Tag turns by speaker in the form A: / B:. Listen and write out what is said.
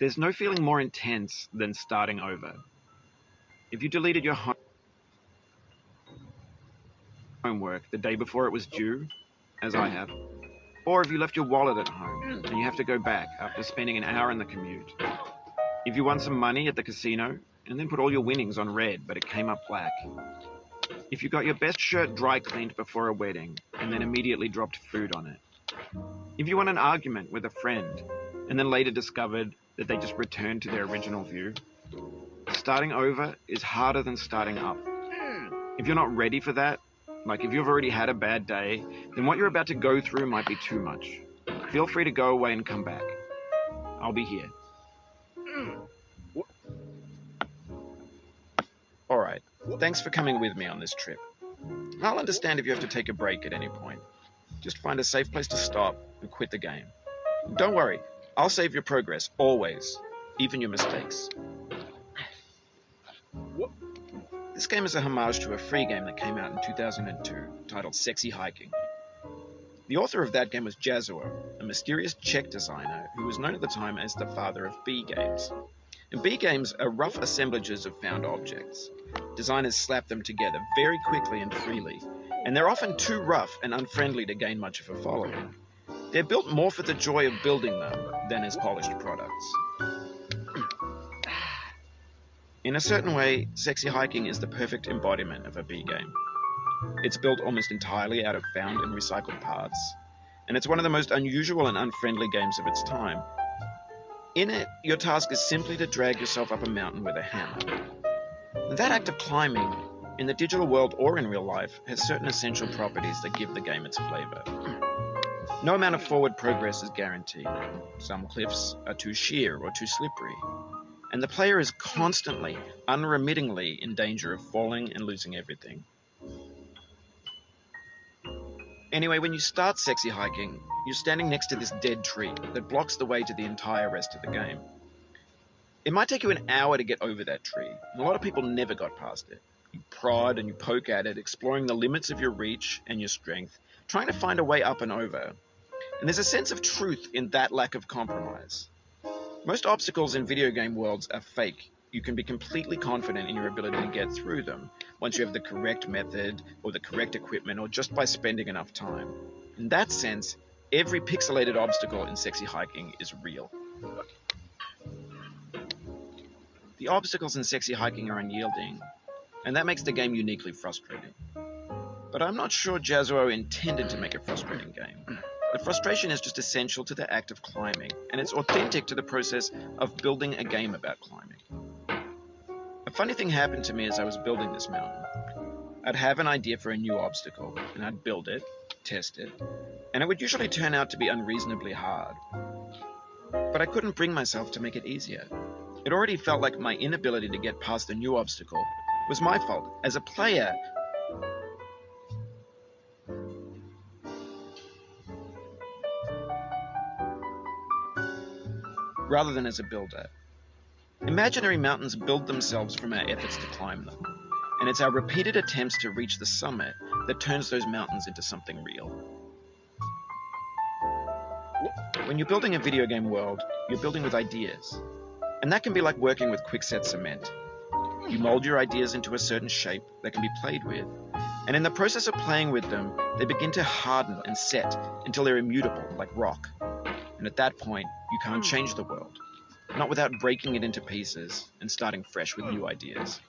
A: There's no feeling more intense than starting over. If you deleted your homework the day before it was due, as I have, or if you left your wallet at home and you have to go back after spending an hour in the commute. If you won some money at the casino and then put all your winnings on red but it came up black. If you got your best shirt dry cleaned before a wedding and then immediately dropped food on it. If you won an argument with a friend and then later discovered that they just returned to their original view. Starting over is harder than starting up. If you're not ready for that, like if you've already had a bad day, then what you're about to go through might be too much. Feel free to go away and come back. I'll be here. Alright, thanks for coming with me on this trip. I'll understand if you have to take a break at any point. Just find a safe place to stop and quit the game. Don't worry, I'll save your progress, always, even your mistakes. This game is a homage to a free game that came out in 2002, titled Sexy Hiking. The author of that game was Jazzuo, a mysterious Czech designer who was known at the time as the father of B games. And B games are rough assemblages of found objects. Designers slap them together very quickly and freely, and they're often too rough and unfriendly to gain much of a following. They're built more for the joy of building them than as polished products. In a certain way, Sexy Hiking is the perfect embodiment of a B game. It's built almost entirely out of found and recycled parts, and it's one of the most unusual and unfriendly games of its time. In it, your task is simply to drag yourself up a mountain with a hammer. And that act of climbing, in the digital world or in real life, has certain essential properties that give the game its flavor. No amount of forward progress is guaranteed. Some cliffs are too sheer or too slippery, and the player is constantly, unremittingly in danger of falling and losing everything. Anyway, when you start Sexy Hiking, you're standing next to this dead tree that blocks the way to the entire rest of the game. It might take you an hour to get over that tree, and a lot of people never got past it. You prod and you poke at it, exploring the limits of your reach and your strength, trying to find a way up and over. And there's a sense of truth in that lack of compromise. Most obstacles in video game worlds are fake. You can be completely confident in your ability to get through them once you have the correct method or the correct equipment or just by spending enough time. In that sense, every pixelated obstacle in Sexy Hiking is real. The obstacles in Sexy Hiking are unyielding, and that makes the game uniquely frustrating. But I'm not sure Jazzuo intended to make a frustrating game. The frustration is just essential to the act of climbing, and it's authentic to the process of building a game about climbing. A funny thing happened to me as I was building this mountain. I'd have an idea for a new obstacle, and I'd build it, test it, and it would usually turn out to be unreasonably hard. But I couldn't bring myself to make it easier. It already felt like my inability to get past a new obstacle was my fault as a player. Rather than as a builder. Imaginary mountains build themselves from our efforts to climb them, and it's our repeated attempts to reach the summit that turns those mountains into something real. When you're building a video game world, you're building with ideas. And that can be like working with quickset cement. You mold your ideas into a certain shape that can be played with. And in the process of playing with them, they begin to harden and set until they're immutable, like rock. And at that point, you can't change the world. Not without breaking it into pieces and starting fresh with new ideas.